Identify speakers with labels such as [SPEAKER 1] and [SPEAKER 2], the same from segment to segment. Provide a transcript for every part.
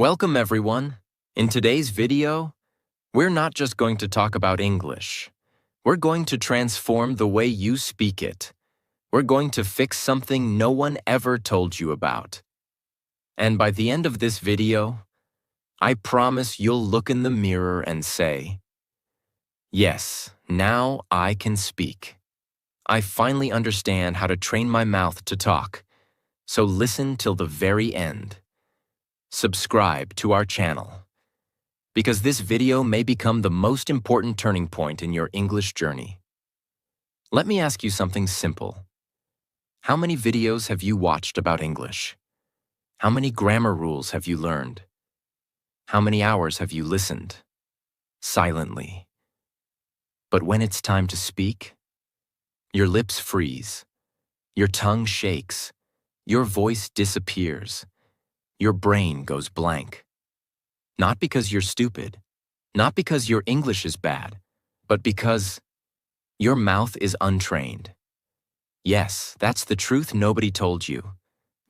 [SPEAKER 1] Welcome everyone. In today's video, we're not just going to talk about English. We're going to transform the way you speak it. We're going to fix something no one ever told you about. And by the end of this video, I promise you'll look in the mirror and say, "Yes, now I can speak. I finally understand how to train my mouth to talk." So listen till the very end. Subscribe to our channel, because this video may become the most important turning point in your English journey. Let me ask you something simple. How many videos have you watched about English? How many grammar rules have you learned? How many hours have you listened? Silently. But when it's time to speak, your lips freeze, your tongue shakes, your voice disappears. Your brain goes blank. Not because you're stupid, not because your English is bad, but because your mouth is untrained. Yes, that's the truth nobody told you.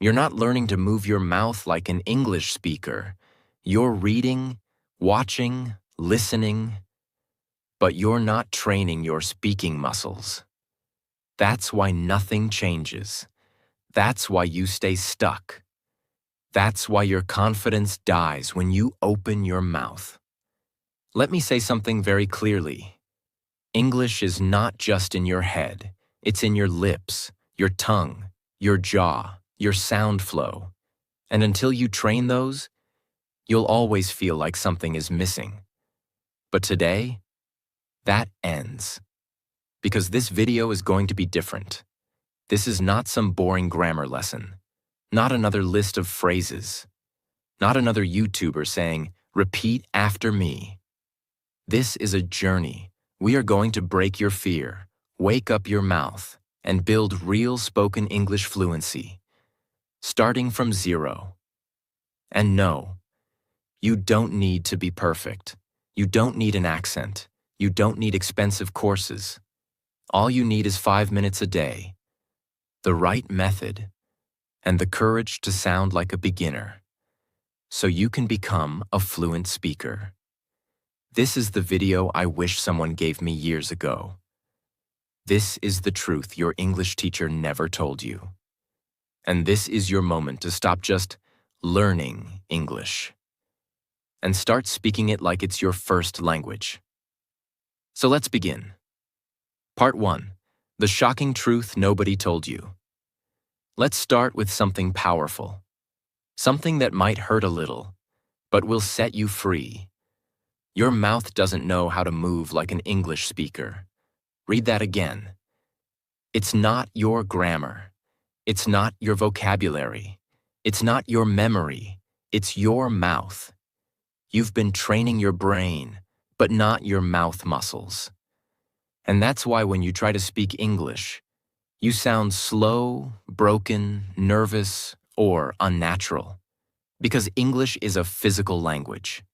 [SPEAKER 1] You're not learning to move your mouth like an English speaker. You're reading, watching, listening, but you're not training your speaking muscles. That's why nothing changes. That's why you stay stuck. That's why your confidence dies when you open your mouth. Let me say something very clearly. English is not just in your head. It's in your lips, your tongue, your jaw, your sound flow. And until you train those, you'll always feel like something is missing. But today, that ends. Because this video is going to be different. This is not some boring grammar lesson. Not another list of phrases. Not another YouTuber saying, "Repeat after me." This is a journey. We are going to break your fear, wake up your mouth, and build real spoken English fluency, starting from zero. And no, you don't need to be perfect. You don't need an accent. You don't need expensive courses. All you need is 5 minutes a day, the right method, and the courage to sound like a beginner, so you can become a fluent speaker. This is the video I wish someone gave me years ago. This is the truth your English teacher never told you. And this is your moment to stop just learning English and start speaking it like it's your first language. So let's begin. Part 1. The shocking truth nobody told you. Let's start with something powerful. Something that might hurt a little, but will set you free. Your mouth doesn't know how to move like an English speaker. Read that again. It's not your grammar. It's not your vocabulary. It's not your memory. It's your mouth. You've been training your brain, but not your mouth muscles. And that's why when you try to speak English, you sound slow, broken, nervous, or unnatural. Because English is a physical language.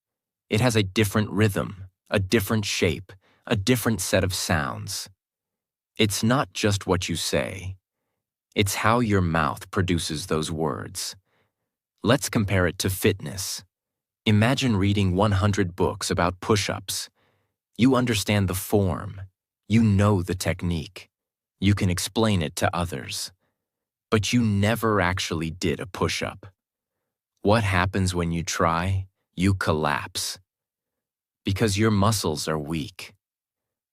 [SPEAKER 1] It has a different rhythm, a different shape, a different set of sounds. It's not just what you say. It's how your mouth produces those words. Let's compare it to fitness. Imagine reading 100 books about push-ups. You understand the form. You know the technique. You can explain it to others. But you never actually did a push-up. What happens when you try? You collapse. Because your muscles are weak.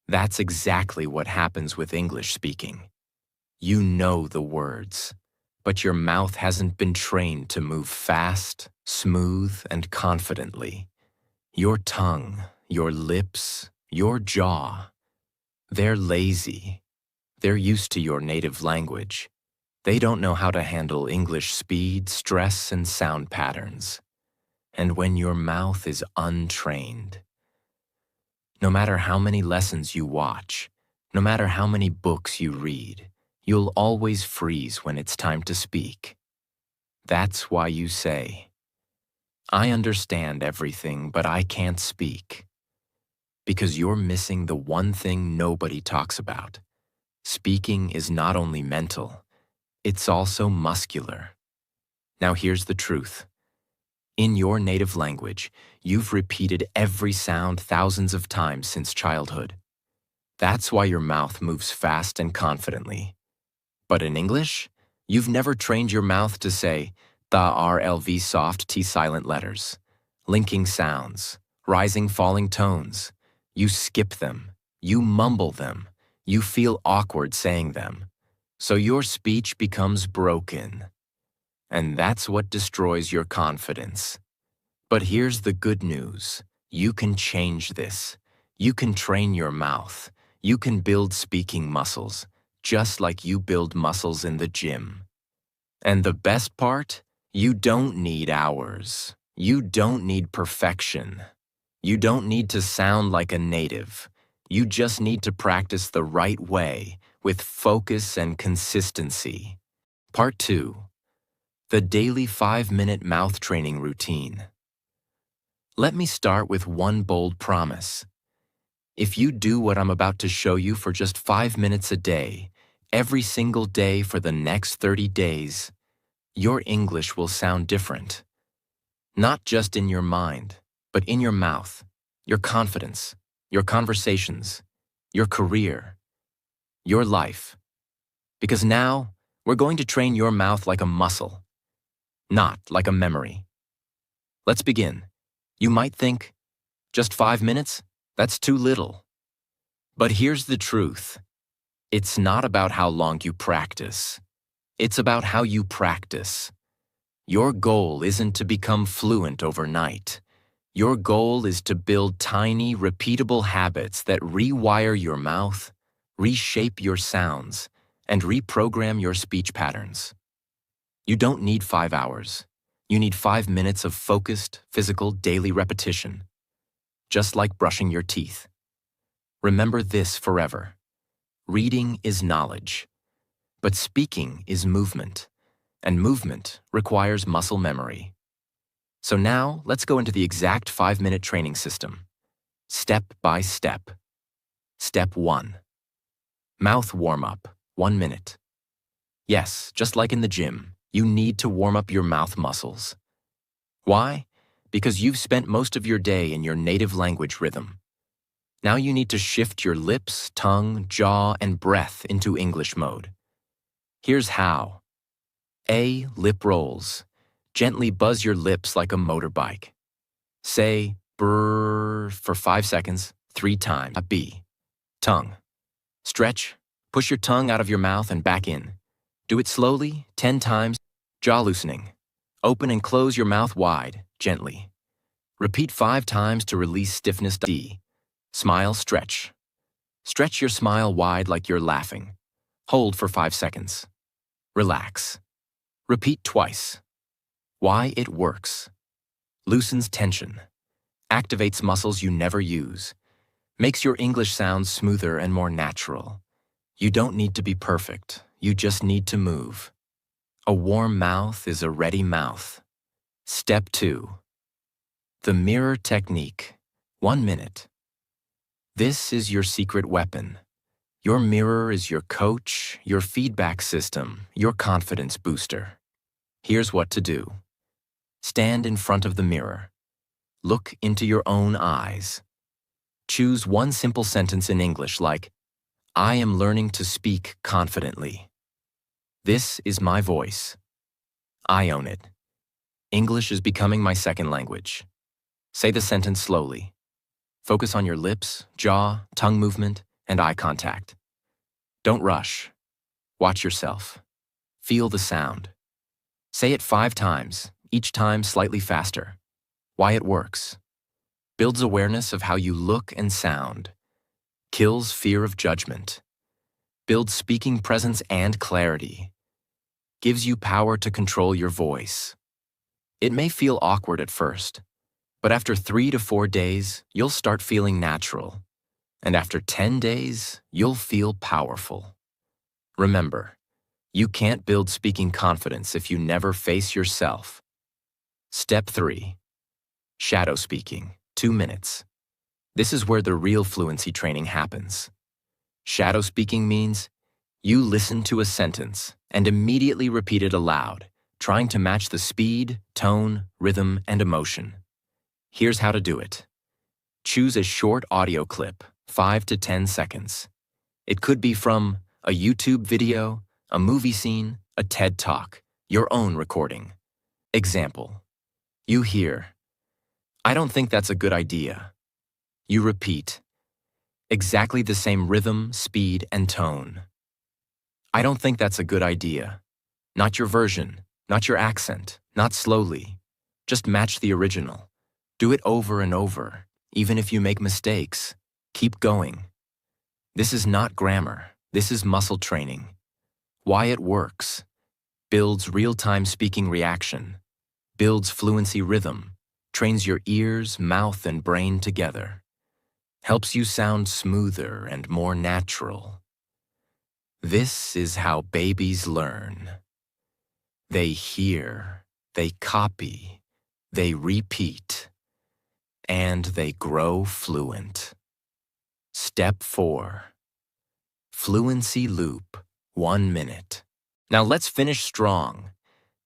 [SPEAKER 1] That's exactly what happens with English speaking. You know the words, but your mouth hasn't been trained to move fast, smooth, and confidently. Your tongue, your lips, your jaw, they're lazy. They're used to your native language. They don't know how to handle English speed, stress, and sound patterns. And when your mouth is untrained, no matter how many lessons you watch, no matter how many books you read, you'll always freeze when it's time to speak. That's why you say, "I understand everything, but I can't speak." Because you're missing the one thing nobody talks about. Speaking is not only mental, it's also muscular. Now here's the truth. In your native language, you've repeated every sound thousands of times since childhood. That's why your mouth moves fast and confidently. But in English, you've never trained your mouth to say the RLV soft T silent letters, linking sounds, rising falling tones. You skip them, you mumble them, you feel awkward saying them. So your speech becomes broken. And that's what destroys your confidence. But here's the good news. You can change this. You can train your mouth. You can build speaking muscles, just like you build muscles in the gym. And the best part? You don't need hours. You don't need perfection. You don't need to sound like a native. You just need to practice the right way, with focus and consistency. Part 2. The daily 5-minute mouth training routine. Let me start with one bold promise. If you do what I'm about to show you for just 5 minutes a day, every single day for the next 30 days, your English will sound different. Not just in your mind, but in your mouth, your confidence, your conversations, your career, your life. Because now, we're going to train your mouth like a muscle, not like a memory. Let's begin. You might think, just 5 minutes? That's too little. But here's the truth. It's not about how long you practice. It's about how you practice. Your goal isn't to become fluent overnight. Your goal is to build tiny, repeatable habits that rewire your mouth, reshape your sounds, and reprogram your speech patterns. You don't need 5 hours. You need 5 minutes of focused, physical, daily repetition. Just like brushing your teeth. Remember this forever. Reading is knowledge, but speaking is movement, and movement requires muscle memory. So now, let's go into the exact 5-minute training system, step by step. Step 1. Mouth warm-up, 1 minute. Yes, just like in the gym, you need to warm up your mouth muscles. Why? Because you've spent most of your day in your native language rhythm. Now you need to shift your lips, tongue, jaw, and breath into English mode. Here's how. A. Lip rolls. Gently buzz your lips like a motorbike. Say brrr for 5 seconds, 3 times. B. Tongue. Stretch. Push your tongue out of your mouth and back in. Do it slowly, 10 times. Jaw loosening. Open and close your mouth wide, gently. Repeat 5 times to release stiffness. D. Smile, stretch. Stretch your smile wide like you're laughing. Hold for 5 seconds. Relax. Repeat twice. Why it works. Loosens tension. Activates muscles you never use. Makes your English sound smoother and more natural. You don't need to be perfect. You just need to move. A warm mouth is a ready mouth. Step 2. The mirror technique. 1 minute. This is your secret weapon. Your mirror is your coach, your feedback system, your confidence booster. Here's what to do. Stand in front of the mirror. Look into your own eyes. Choose one simple sentence in English like, I am learning to speak confidently. This is my voice. I own it. English is becoming my second language. Say the sentence slowly. Focus on your lips, jaw, tongue movement, and eye contact. Don't rush. Watch yourself. Feel the sound. Say it 5 times, each time slightly faster. Why it works. Builds awareness of how you look and sound. Kills fear of judgment. Builds speaking presence and clarity. Gives you power to control your voice. It may feel awkward at first, but after 3 to 4 days, you'll start feeling natural. And after 10 days, you'll feel powerful. Remember, you can't build speaking confidence if you never face yourself. Step 3. Shadow speaking, 2 minutes. This is where the real fluency training happens. Shadow speaking means you listen to a sentence and immediately repeat it aloud, trying to match the speed, tone, rhythm, and emotion. Here's how to do it. Choose a short audio clip, 5 to 10 seconds. It could be from a YouTube video, a movie scene, a TED Talk, your own recording. Example. You hear, "I don't think that's a good idea." You repeat, exactly the same rhythm, speed, and tone. "I don't think that's a good idea." Not your version, not your accent, not slowly. Just match the original. Do it over and over, even if you make mistakes. Keep going. This is not grammar. This is muscle training. Why it works. Builds real-time speaking reaction. Builds fluency rhythm. Trains your ears, mouth, and brain together. Helps you sound smoother and more natural. This is how babies learn. They hear, they copy, they repeat, and they grow fluent. Step 4. Fluency loop, 1 minute. Now let's finish strong.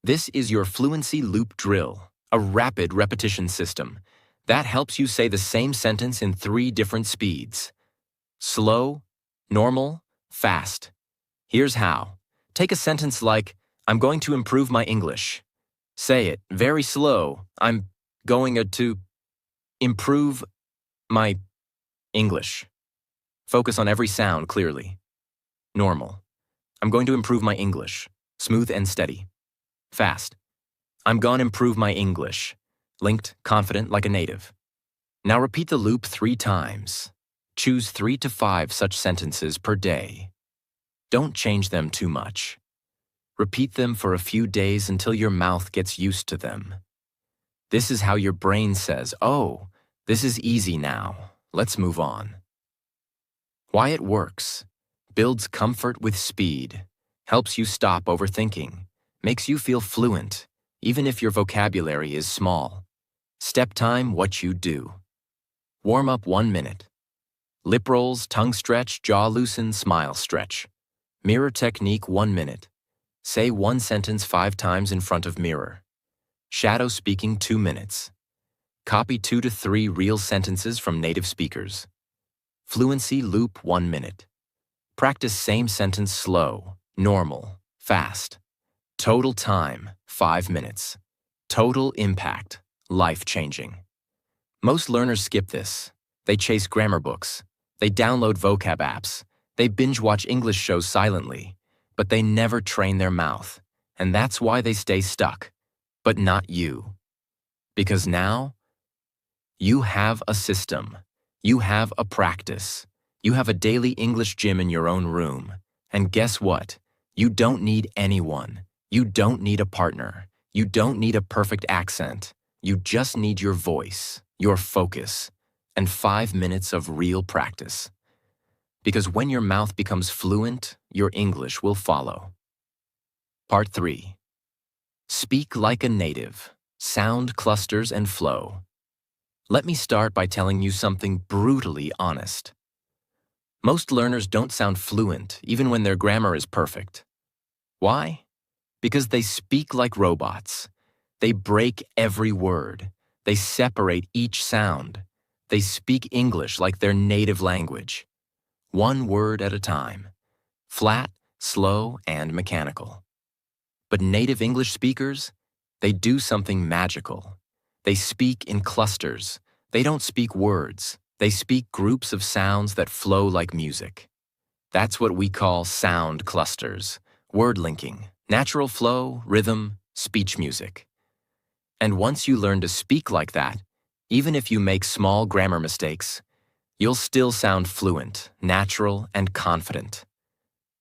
[SPEAKER 1] This is your fluency loop drill, a rapid repetition system that helps you say the same sentence in 3 different speeds. Slow, normal, fast. Here's how. Take a sentence like, "I'm going to improve my English." Say it very slow. "I'm going to improve my English." Focus on every sound clearly. Normal. "I'm going to improve my English." Smooth and steady. Fast. "I'm gonna improve my English." Linked, confident like a native. Now repeat the loop 3 times. Choose 3 to 5 such sentences per day. Don't change them too much. Repeat them for a few days until your mouth gets used to them. This is how your brain says, "Oh, this is easy now. Let's move on." Why it works. Builds comfort with speed. Helps you stop overthinking. Makes you feel fluent, even if your vocabulary is small. Step time, what you do. Warm up 1 minute. Lip rolls, tongue stretch, jaw loosen, smile stretch. Mirror technique 1 minute. Say 1 sentence 5 times in front of mirror. Shadow speaking 2 minutes. Copy 2 to 3 real sentences from native speakers. Fluency loop 1 minute. Practice same sentence slow, normal, fast. Total time 5 minutes. Total impact, life-changing. Most learners skip this. They chase grammar books. They download vocab apps. They binge-watch English shows silently. But they never train their mouth, and that's why they stay stuck. But not you. Because now, you have a system. You have a practice. You have a daily English gym in your own room. And guess what? You don't need anyone. You don't need a partner. You don't need a perfect accent. You just need your voice, your focus, and 5 minutes of real practice. Because when your mouth becomes fluent, your English will follow. Part 3. Speak like a native. Sound clusters and flow. Let me start by telling you something brutally honest. Most learners don't sound fluent even when their grammar is perfect. Why? Because they speak like robots. They break every word. They separate each sound. They speak English like their native language. 1 word at a time. Flat, slow, and mechanical. But native English speakers, they do something magical. They speak in clusters. They don't speak words. They speak groups of sounds that flow like music. That's what we call sound clusters, word linking, natural flow, rhythm, speech music. And once you learn to speak like that, even if you make small grammar mistakes, you'll still sound fluent, natural, and confident.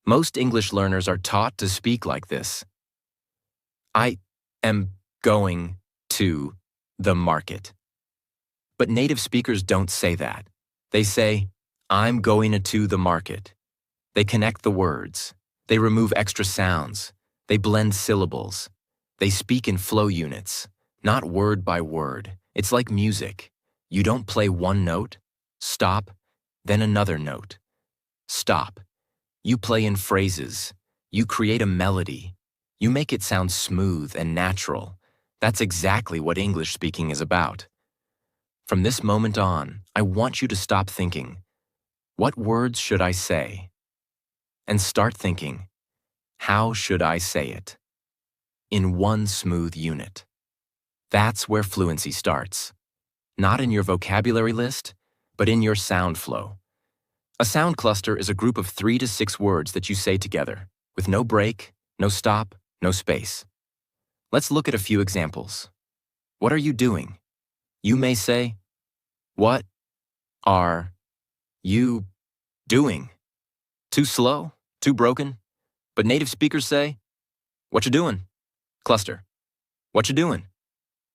[SPEAKER 1] Most English learners are taught to speak like this. "I am going to the market." But native speakers don't say that. They say, "I'm going to the market." They connect the words. They remove extra sounds. They blend syllables. They speak in flow units, not word by word. It's like music. You don't play 1 note, stop, then another note. Stop. You play in phrases. You create a melody. You make it sound smooth and natural. That's exactly what English speaking is about. From this moment on, I want you to stop thinking, what words should I say? And start thinking, how should I say it? In one smooth unit. That's where fluency starts. Not in your vocabulary list, but in your sound flow. A sound cluster is a group of 3 to 6 words that you say together, with no break, no stop, no space. Let's look at a few examples. What are you doing? You may say, what are you doing? Too slow? Too broken? But native speakers say, what you doing? Cluster. What you doing?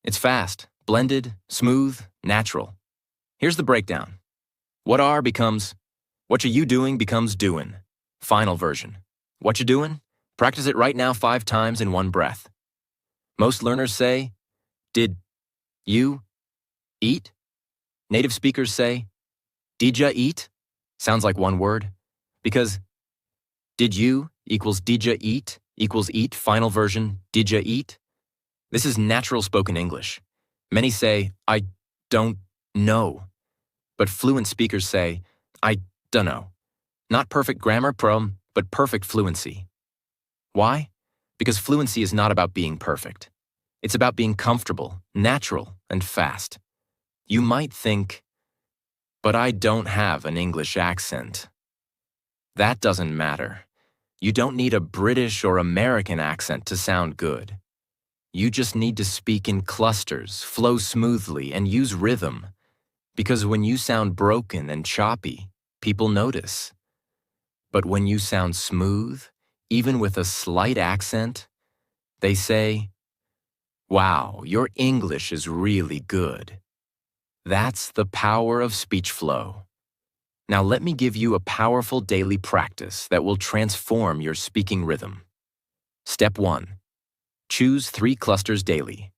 [SPEAKER 1] It's fast, blended, smooth, natural. Here's the breakdown. What are becomes, what you doing becomes doing. Final version. What you doing? Practice it right now 5 times in one breath. Most learners say, did you eat? Native speakers say, did ya eat? Sounds like one word. Because did you equals did ya eat equals eat, final version, did ya eat? This is natural spoken English. Many say, I don't know. But fluent speakers say, I dunno. Not perfect grammar, but perfect fluency. Why? Because fluency is not about being perfect. It's about being comfortable, natural, and fast. You might think, but I don't have an English accent. That doesn't matter. You don't need a British or American accent to sound good. You just need to speak in clusters, flow smoothly, and use rhythm. Because when you sound broken and choppy, people notice. But when you sound smooth, even with a slight accent, they say, wow, your English is really good. That's the power of speech flow. Now let me give you a powerful daily practice that will transform your speaking rhythm. Step 1. Choose 3 clusters daily.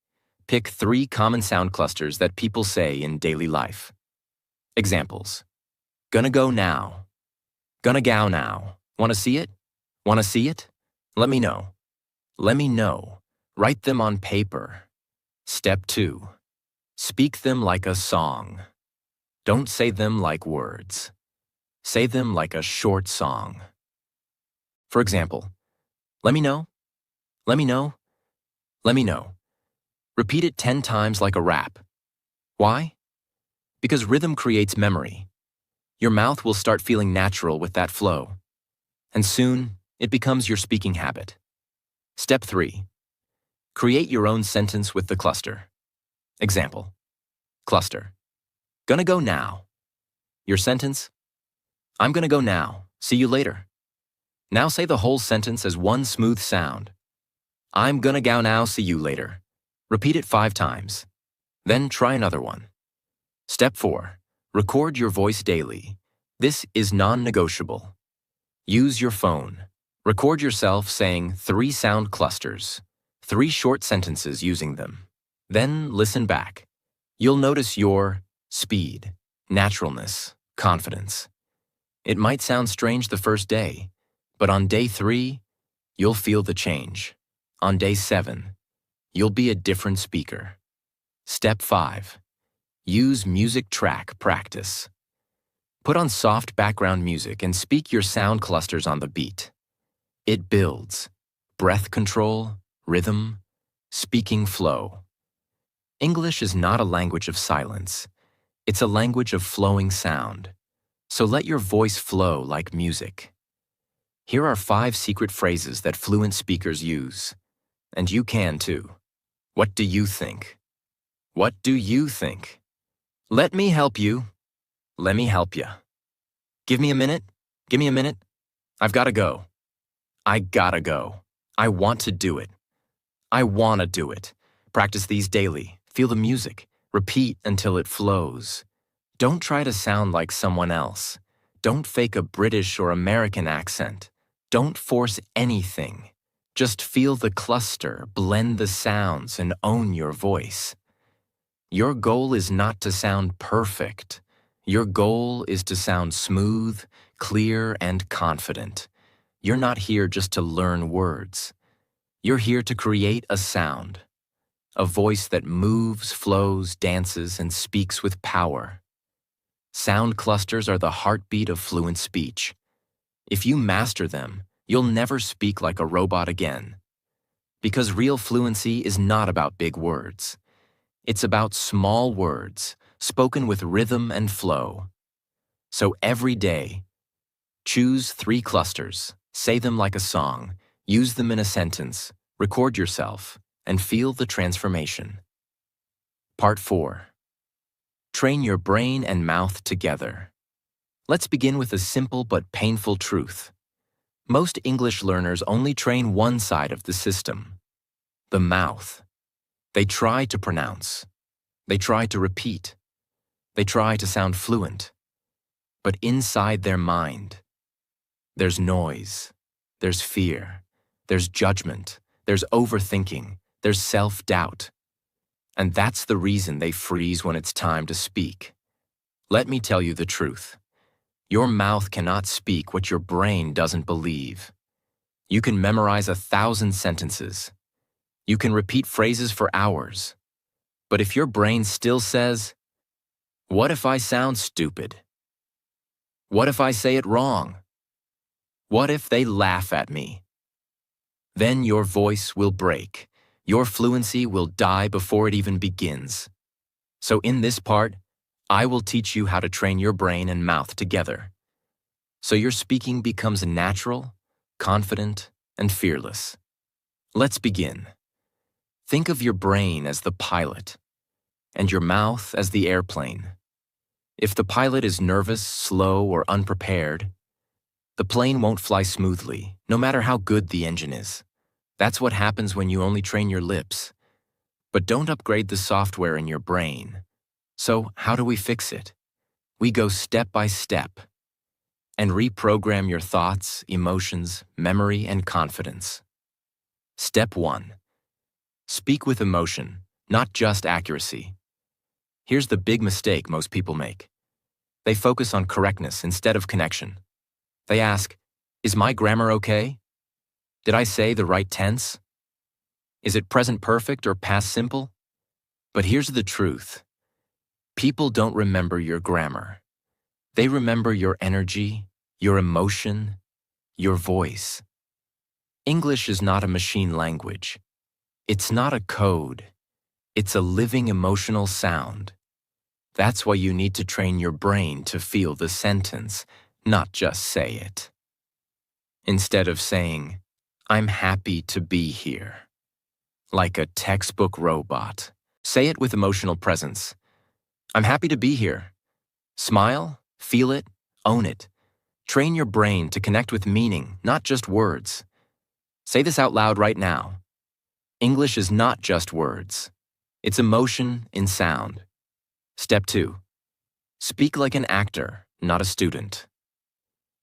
[SPEAKER 1] Pick 3 common sound clusters that people say in daily life. Examples. Gonna go now. Gonna go now. Wanna see it? Wanna see it? Let me know. Let me know. Write them on paper. Step 2. Speak them like a song. Don't say them like words. Say them like a short song. For example, let me know. Let me know. Let me know. Repeat it 10 times like a rap. Why? Because rhythm creates memory. Your mouth will start feeling natural with that flow. And soon, it becomes your speaking habit. Step 3. Create your own sentence with the cluster. Example. Cluster. Gonna go now. Your sentence? I'm gonna go now. See you later. Now say the whole sentence as one smooth sound. I'm gonna go now. See you later. Repeat it 5 times. Then try another one. Step 4. Record your voice daily. This is non-negotiable. Use your phone. Record yourself saying 3 sound clusters, 3 short sentences using them. Then listen back. You'll notice your speed, naturalness, confidence. It might sound strange the first day, but on day 3, you'll feel the change. On day 7, you'll be a different speaker. Step 5. Use music track practice. Put on soft background music and speak your sound clusters on the beat. It builds breath control, rhythm, speaking flow. English is not a language of silence. It's a language of flowing sound. So let your voice flow like music. Here are 5 secret phrases that fluent speakers use. And you can too. What do you think? What do you think? Let me help you. Let me help you. Give me a minute. Give me a minute. I've gotta go. I gotta go. I want to do it. I wanna do it. Practice these daily. Feel the music. Repeat until it flows. Don't try to sound like someone else. Don't fake a British or American accent. Don't force anything. Just feel the cluster, blend the sounds, and own your voice. Your goal is not to sound perfect. Your goal is to sound smooth, clear, and confident. You're not here just to learn words. You're here to create a sound, a voice that moves, flows, dances, and speaks with power. Sound clusters are the heartbeat of fluent speech. If you master them, you'll never speak like a robot again. Because real fluency is not about big words. It's about small words, spoken with rhythm and flow. So every day, choose 3 clusters, say them like a song, use them in a sentence, record yourself, and feel the transformation. Part 4. Train your brain and mouth together. Let's begin with a simple but painful truth. Most English learners only train one side of the system, the mouth. They try to pronounce. They try to repeat. They try to sound fluent. But inside their mind, there's noise, there's fear, there's judgment, there's overthinking, there's self-doubt. And that's the reason they freeze when it's time to speak. Let me tell you the truth. Your mouth cannot speak what your brain doesn't believe. You can memorize 1,000 sentences. You can repeat phrases for hours. But if your brain still says, "What if I sound stupid? What if I say it wrong? What if they laugh at me?" Then your voice will break. Your fluency will die before it even begins. So in this part, I will teach you how to train your brain and mouth together, so your speaking becomes natural, confident, and fearless. Let's begin. Think of your brain as the pilot, and your mouth as the airplane. If the pilot is nervous, slow, or unprepared, the plane won't fly smoothly, no matter how good the engine is. That's what happens when you only train your lips. But don't upgrade the software in your brain. So how do we fix it? We go step by step and reprogram your thoughts, emotions, memory, and confidence. Step 1. Speak with emotion, not just accuracy. Here's the big mistake most people make. They focus on correctness instead of connection. They ask, "Is my grammar okay? Did I say the right tense? Is it present perfect or past simple?" But here's the truth. People don't remember your grammar. They remember your energy, your emotion, your voice. English is not a machine language. It's not a code. It's a living emotional sound. That's why you need to train your brain to feel the sentence, not just say it. Instead of saying, "I'm happy to be here," like a textbook robot, say it with emotional presence. "I'm happy to be here." Smile, feel it, own it. Train your brain to connect with meaning, not just words. Say this out loud right now. English is not just words. It's emotion in sound. Step 2. Speak like an actor, not a student.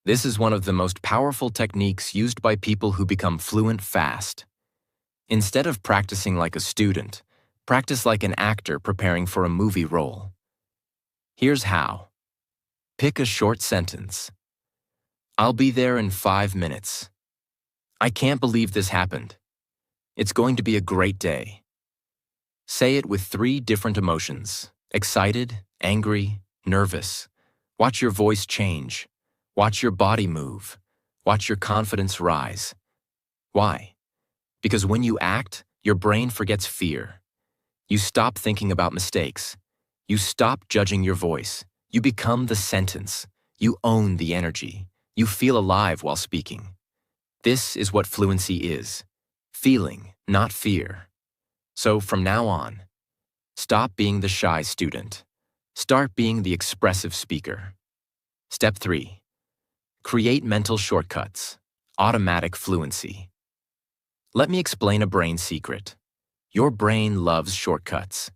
[SPEAKER 1] This is one of the most powerful techniques used by people who become fluent fast. Instead of practicing like a student, practice like an actor preparing for a movie role. Here's how. Pick a short sentence. "I'll be there in 5 minutes. I can't believe this happened. It's going to be a great day." Say it with 3 different emotions: excited, angry, nervous. Watch your voice change. Watch your body move. Watch your confidence rise. Why? Because when you act, your brain forgets fear. You stop thinking about mistakes. You stop judging your voice. You become the sentence. You own the energy. You feel alive while speaking. This is what fluency is. Feeling, not fear. So from now on, stop being the shy student. Start being the expressive speaker. Step 3. Create mental shortcuts. Automatic fluency. Let me explain a brain secret. Your brain loves shortcuts.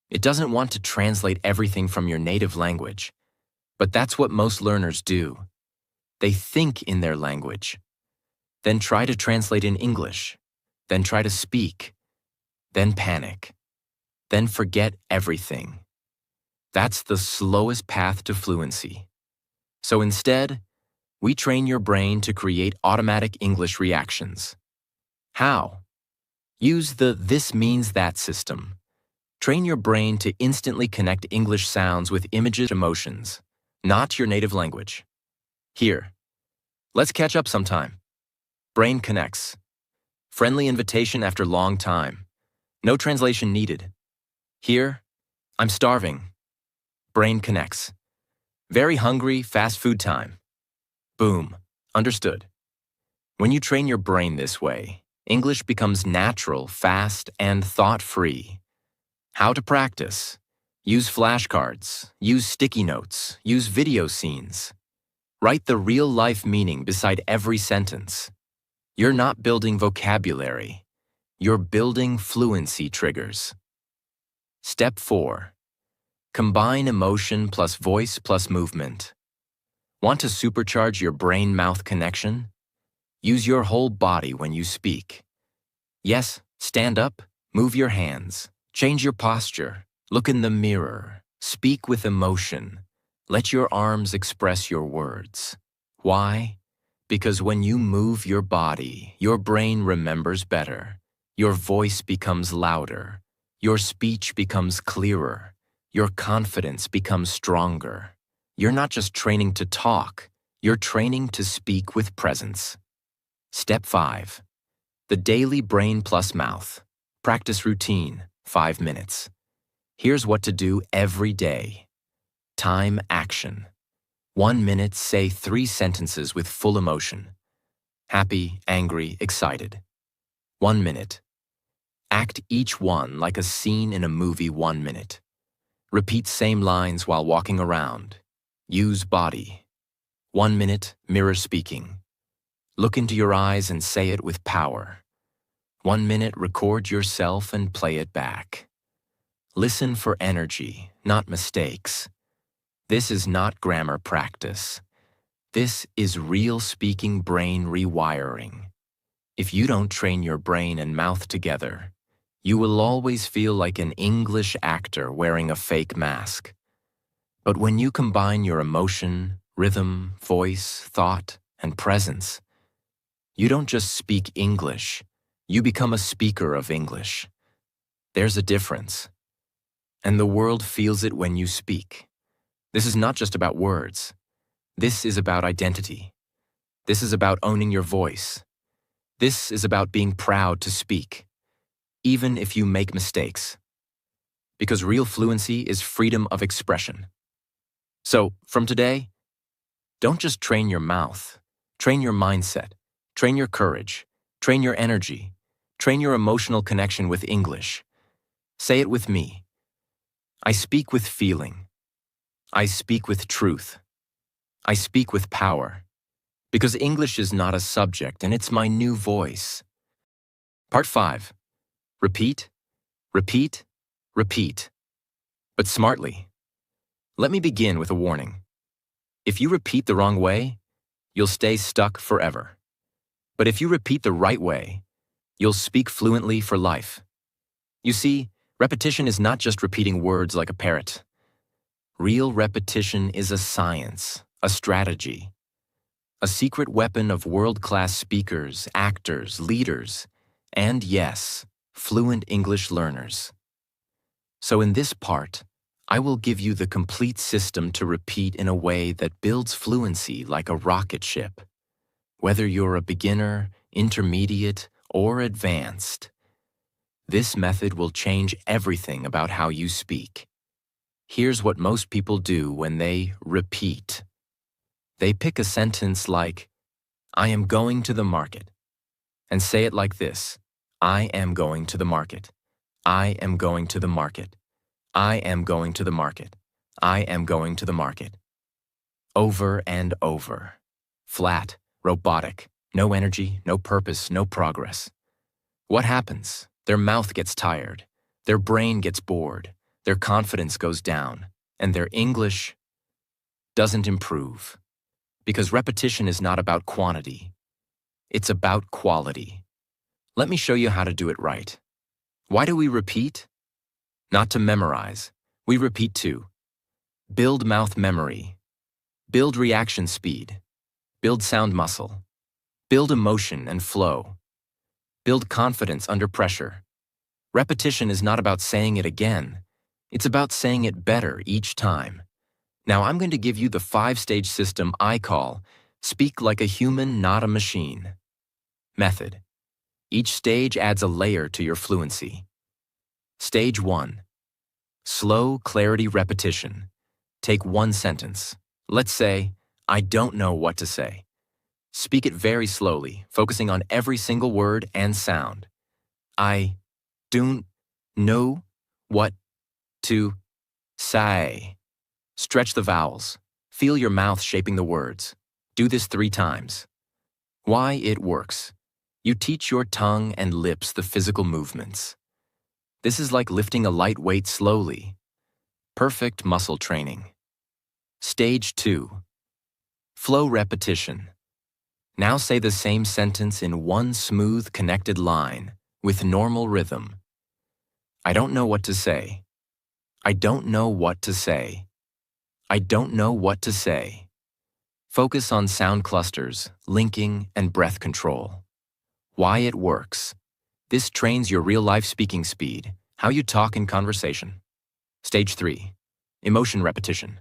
[SPEAKER 1] It doesn't want to translate everything from your native language. But that's what most learners do. They think in their language, then try to translate in English, then try to speak, then panic, then forget everything. That's the slowest path to fluency. So instead, we train your brain to create automatic English reactions. How? Use the "this means that" system. Train your brain to instantly connect English sounds with images, emotions, not your native language. Here, let's catch up sometime. Brain connects. Friendly invitation after long time. No translation needed. Here, I'm starving. Brain connects. Very hungry, fast food time. Boom. Understood. When you train your brain this way, English becomes natural, fast, and thought-free. How to practice? Use flashcards, use sticky notes, use video scenes. Write the real-life meaning beside every sentence. You're not building vocabulary. You're building fluency triggers. Step 4. Combine emotion plus voice plus movement. Want to supercharge your brain-mouth connection? Use your whole body when you speak. Yes, stand up, move your hands, change your posture, look in the mirror, speak with emotion. Let your arms express your words. Why? Because when you move your body, your brain remembers better. Your voice becomes louder. Your speech becomes clearer. Your confidence becomes stronger. You're not just training to talk, you're training to speak with presence. Step 5. The daily brain plus mouth. Practice routine, 5 minutes. Here's what to do every day. Time action. 1 minute, say 3 sentences with full emotion. Happy, angry, excited. 1 minute. Act each one like a scene in a movie. 1 minute. Repeat same lines while walking around. Use body. 1 minute, mirror speaking. Look into your eyes and say it with power. 1 minute, record yourself and play it back. Listen for energy, not mistakes. This is not grammar practice. This is real speaking brain rewiring. If you don't train your brain and mouth together, you will always feel like an English actor wearing a fake mask. But when you combine your emotion, rhythm, voice, thought, and presence, you don't just speak English, you become a speaker of English. There's a difference. And the world feels it when you speak. This is not just about words. This is about identity. This is about owning your voice. This is about being proud to speak, even if you make mistakes. Because real fluency is freedom of expression. So, from today, don't just train your mouth, train your mindset. Train your courage, train your energy, train your emotional connection with English. Say it with me. I speak with feeling. I speak with truth. I speak with power. Because English is not a subject and it's my new voice. Part 5. Repeat, repeat, repeat. But smartly. Let me begin with a warning. If you repeat the wrong way, you'll stay stuck forever. But if you repeat the right way, you'll speak fluently for life. You see, repetition is not just repeating words like a parrot. Real repetition is a science, a strategy, a secret weapon of world-class speakers, actors, leaders, and yes, fluent English learners. So in this part, I will give you the complete system to repeat in a way that builds fluency like a rocket ship. Whether you're a beginner, intermediate, or advanced, this method will change everything about how you speak. Here's what most people do when they repeat. They pick a sentence like, I am going to the market, and say it like this, I am going to the market. I am going to the market. I am going to the market. I am going to the market. Over and over. Flat. Robotic, no energy, no purpose, no progress. What happens? Their mouth gets tired, their brain gets bored, their confidence goes down, and their English doesn't improve. Because repetition is not about quantity, it's about quality. Let me show you how to do it right. Why do we repeat? Not to memorize. We repeat to build mouth memory, build reaction speed, build sound muscle, build emotion and flow. Build confidence under pressure. Repetition is not about saying it again. It's about saying it better each time. Now I'm going to give you the 5-stage system I call Speak Like a Human, Not a Machine. Method. Each stage adds a layer to your fluency. Stage 1. Slow clarity repetition. Take one sentence. Let's say, I don't know what to say. Speak it very slowly, focusing on every single word and sound. I don't know what to say. Stretch the vowels. Feel your mouth shaping the words. Do this 3 times. Why it works. You teach your tongue and lips the physical movements. This is like lifting a light weight slowly. Perfect muscle training. Stage 2. Flow repetition. Now say the same sentence in one smooth, connected line with normal rhythm. I don't know what to say. I don't know what to say. I don't know what to say. Focus on sound clusters, linking, and breath control. Why it works. This trains your real-life speaking speed, how you talk in conversation. Stage 3. Emotion repetition.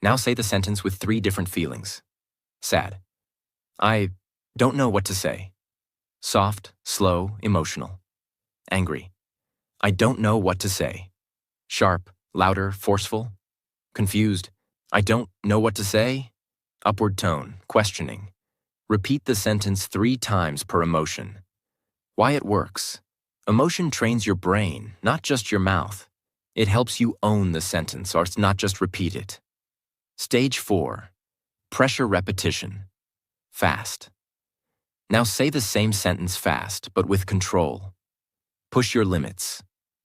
[SPEAKER 1] Now say the sentence with 3 different feelings. Sad. I don't know what to say. Soft, slow, emotional. Angry. I don't know what to say. Sharp, louder, forceful. Confused. I don't know what to say. Upward tone, questioning. Repeat the sentence 3 times per emotion. Why it works. Emotion trains your brain, not just your mouth. It helps you own the sentence or not just repeat it. Stage 4. Pressure repetition. Fast. Now say the same sentence fast, but with control. Push your limits.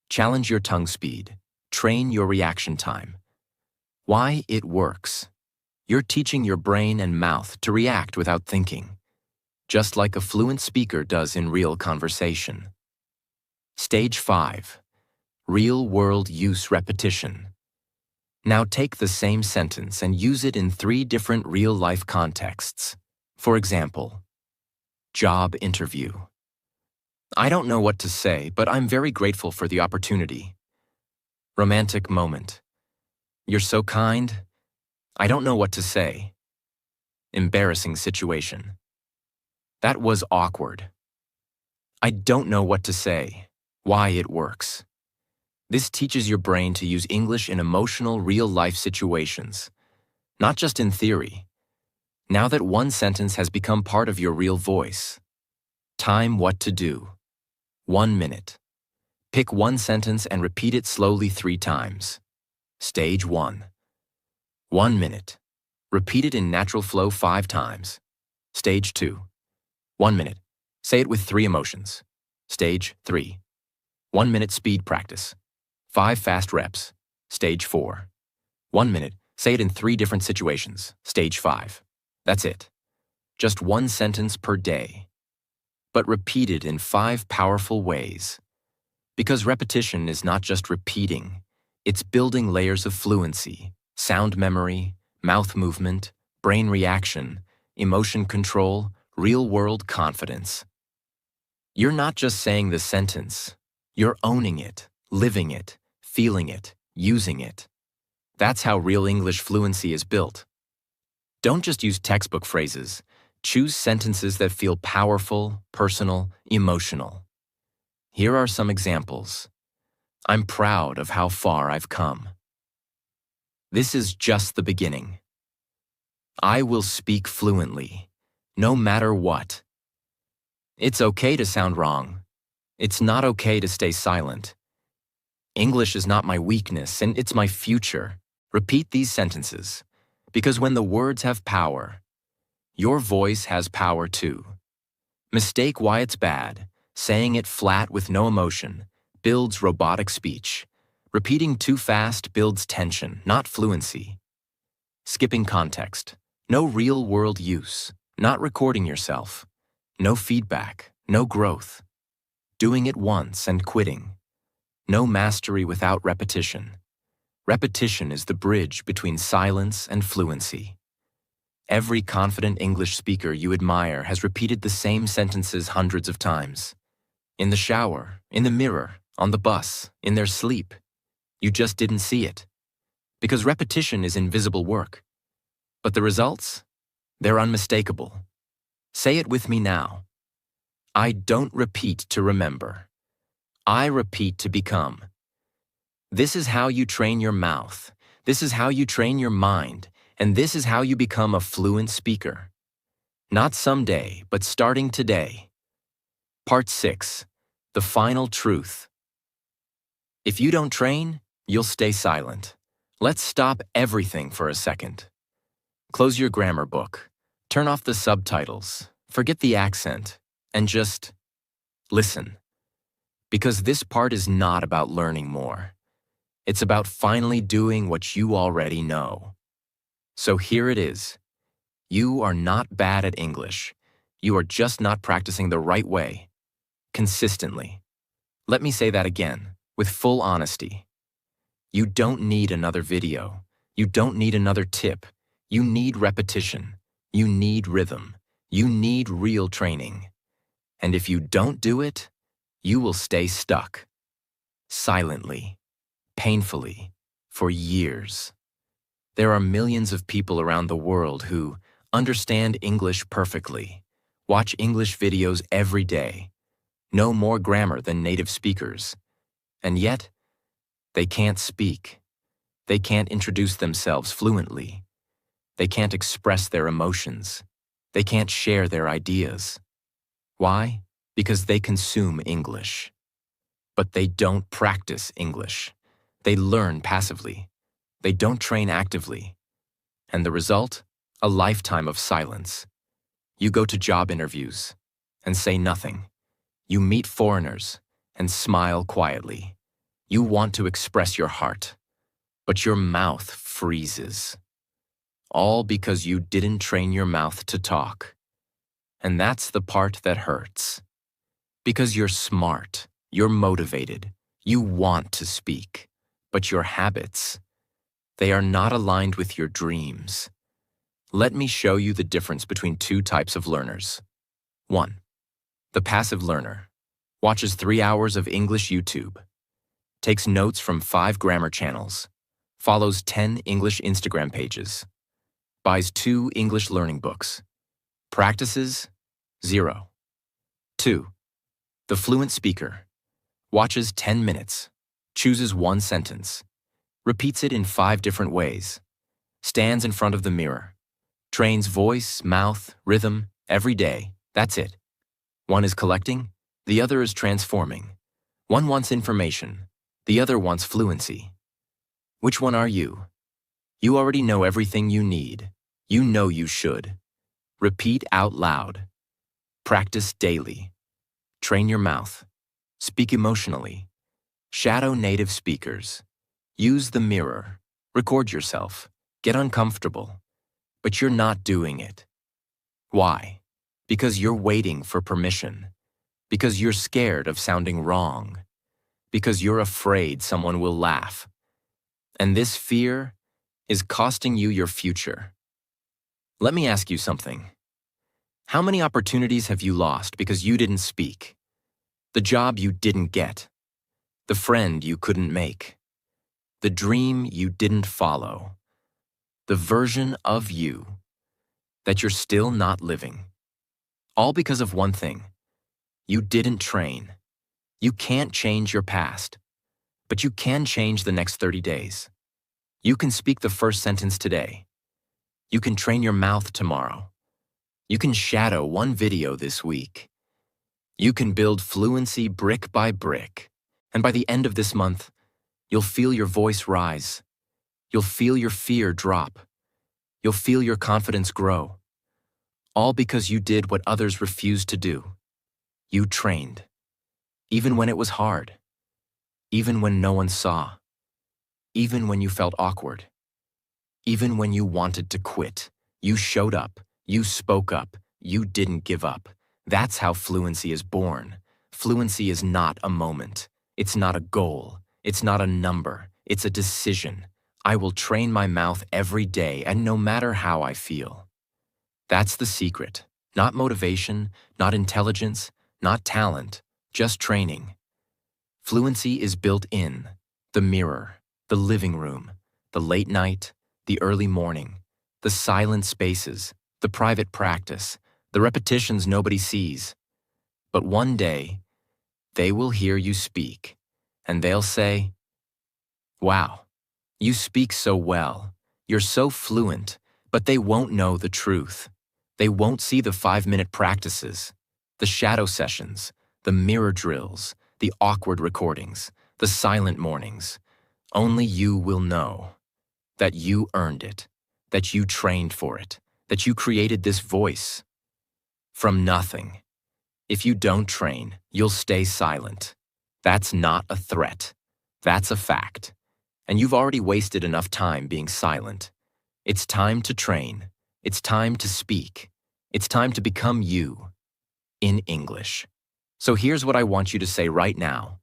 [SPEAKER 1] Challenge your tongue speed. Train your reaction time. Why it works. You're teaching your brain and mouth to react without thinking, just like a fluent speaker does in real conversation. Stage 5. Real-world use repetition. Now take the same sentence and use it in 3 different real-life contexts. For example, job interview. I don't know what to say, but I'm very grateful for the opportunity. Romantic moment. You're so kind. I don't know what to say. Embarrassing situation. That was awkward. I don't know what to say. Why it works. This teaches your brain to use English in emotional, real-life situations, not just in theory. Now that one sentence has become part of your real voice. Time what to do. 1 minute. Pick one sentence and repeat it slowly 3 times. Stage 1. 1 minute. Repeat it in natural flow 5 times. Stage 2. 1 minute. Say it with 3 emotions. Stage 3. 1 minute speed practice. 5 fast reps. Stage 4. 1 minute. Say it in 3 different situations. Stage 5. That's it. Just 1 sentence per day. But repeated in 5 powerful ways. Because repetition is not just repeating, it's building layers of fluency, sound memory, mouth movement, brain reaction, emotion control, real-world confidence. You're not just saying the sentence, you're owning it, living it, feeling it, using it. That's how real English fluency is built. Don't just use textbook phrases. Choose sentences that feel powerful, personal, emotional. Here are some examples. I'm proud of how far I've come. This is just the beginning. I will speak fluently, no matter what. It's okay to sound wrong. It's not okay to stay silent. English is not my weakness, and it's my future. Repeat these sentences, because when the words have power, your voice has power too. Mistake why it's bad. Saying it flat with no emotion builds robotic speech. Repeating too fast builds tension, not fluency. Skipping context. No real-world use. Not recording yourself. No feedback. No growth. Doing it once and quitting. No mastery without repetition. Repetition is the bridge between silence and fluency. Every confident English speaker you admire has repeated the same sentences hundreds of times. In the shower, in the mirror, on the bus, in their sleep. You just didn't see it. Because repetition is invisible work. But the results? They're unmistakable. Say it with me now. I don't repeat to remember. I repeat to become. This is how you train your mouth. This is how you train your mind. And this is how you become a fluent speaker. Not someday, but starting today. Part 6. The final truth. If you don't train, you'll stay silent. Let's stop everything for a second. Close your grammar book. Turn off the subtitles. Forget the accent. And just listen. Because this part is not about learning more. It's about finally doing what you already know. So here it is. You are not bad at English. You are just not practicing the right way, consistently. Let me say that again, with full honesty. You don't need another video. You don't need another tip. You need repetition. You need rhythm. You need real training. And if you don't do it, you will stay stuck. Silently, painfully, for years. There are millions of people around the world who understand English perfectly, watch English videos every day, know more grammar than native speakers, and yet, they can't speak. They can't introduce themselves fluently. They can't express their emotions. They can't share their ideas. Why? Because they consume English. But they don't practice English. They learn passively. They don't train actively. And the result? A lifetime of silence. You go to job interviews and say nothing. You meet foreigners and smile quietly. You want to express your heart, but your mouth freezes. All because you didn't train your mouth to talk. And that's the part that hurts. Because you're smart, you're motivated, you want to speak, but your habits, they are not aligned with your dreams. Let me show you the difference between two types of learners. 1. The passive learner watches 3 hours of English YouTube, takes notes from 5 grammar channels, follows 10 English Instagram pages, buys 2 English learning books, practices 0. 2. The fluent speaker watches 10 minutes, chooses 1 sentence, repeats it in 5 different ways, stands in front of the mirror, trains voice, mouth, rhythm every day. That's it. One is collecting, the other is transforming. One wants information, the other wants fluency. Which one are you? You already know everything you need. You know you should. Repeat out loud. Practice daily. Train your mouth. Speak emotionally. Shadow native speakers. Use the mirror. Record yourself. Get uncomfortable. But you're not doing it. Why? Because you're waiting for permission. Because you're scared of sounding wrong. Because you're afraid someone will laugh. And this fear is costing you your future. Let me ask you something. How many opportunities have you lost because you didn't speak? The job you didn't get. The friend you couldn't make. The dream you didn't follow. The version of you that you're still not living. All because of one thing. You didn't train. You can't change your past, but you can change the next 30 days. You can speak the first sentence today. You can train your mouth tomorrow. You can shadow 1 video this week. You can build fluency brick by brick. And by the end of this month, you'll feel your voice rise. You'll feel your fear drop. You'll feel your confidence grow. All because you did what others refused to do. You trained. Even when it was hard. Even when no one saw. Even when you felt awkward. Even when you wanted to quit. You showed up. You spoke up. You didn't give up. That's how fluency is born. Fluency is not a moment. It's not a goal. It's not a number. It's a decision. I will train my mouth every day and no matter how I feel. That's the secret. Not motivation, not intelligence, not talent, just training. Fluency is built in the mirror, the living room, the late night, the early morning, the silent spaces, the private practice, the repetitions nobody sees. But one day, they will hear you speak, and they'll say, "Wow, you speak so well. You're so fluent," but they won't know the truth. They won't see the 5-minute practices, the shadow sessions, the mirror drills, the awkward recordings, the silent mornings. Only you will know that you earned it, that you trained for it, that you created this voice from nothing. If you don't train, you'll stay silent. That's not a threat. That's a fact. And you've already wasted enough time being silent. It's time to train. It's time to speak. It's time to become you in English. So here's what I want you to say right now,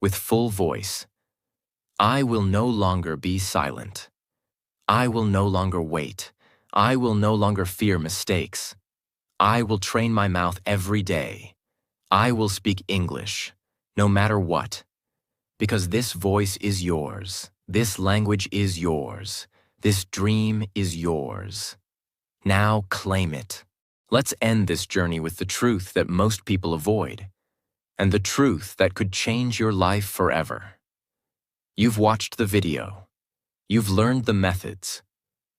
[SPEAKER 1] with full voice. I will no longer be silent. I will no longer wait. I will no longer fear mistakes. I will train my mouth every day. I will speak English, no matter what. Because this voice is yours. This language is yours. This dream is yours. Now claim it. Let's end this journey with the truth that most people avoid, and the truth that could change your life forever. You've watched the video. You've learned the methods.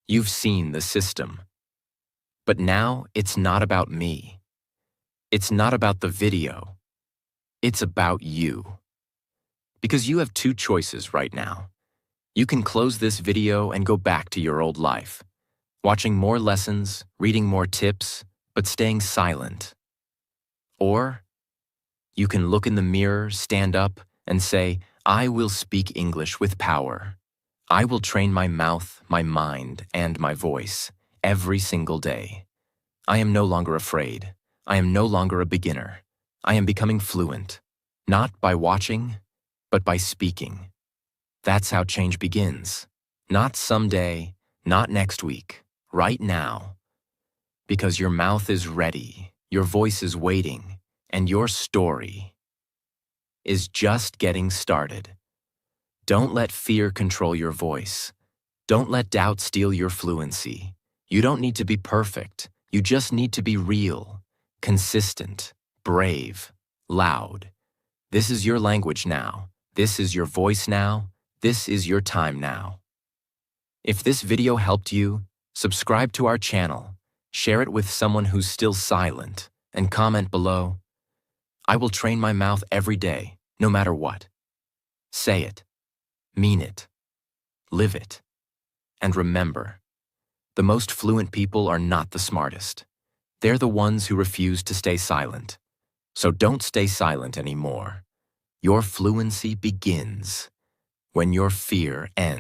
[SPEAKER 1] You've seen the system. But now it's not about me. It's not about the video. It's about you. Because you have two choices right now. You can close this video and go back to your old life, watching more lessons, reading more tips, but staying silent. Or you can look in the mirror, stand up, and say, I will speak English with power. I will train my mouth, my mind, and my voice every single day. I am no longer afraid. I am no longer a beginner. I am becoming fluent, not by watching, but by speaking. That's how change begins. Not someday, not next week, right now. Because your mouth is ready, your voice is waiting, and your story is just getting started. Don't let fear control your voice. Don't let doubt steal your fluency. You don't need to be perfect. You just need to be real, consistent, brave, loud. This is your language now. This is your voice now. This is your time now. If this video helped you, subscribe to our channel, share it with someone who's still silent, and comment below. I will train my mouth every day, no matter what. Say it. Mean it. Live it. And remember, the most fluent people are not the smartest. They're the ones who refuse to stay silent. So don't stay silent anymore. Your fluency begins when your fear ends.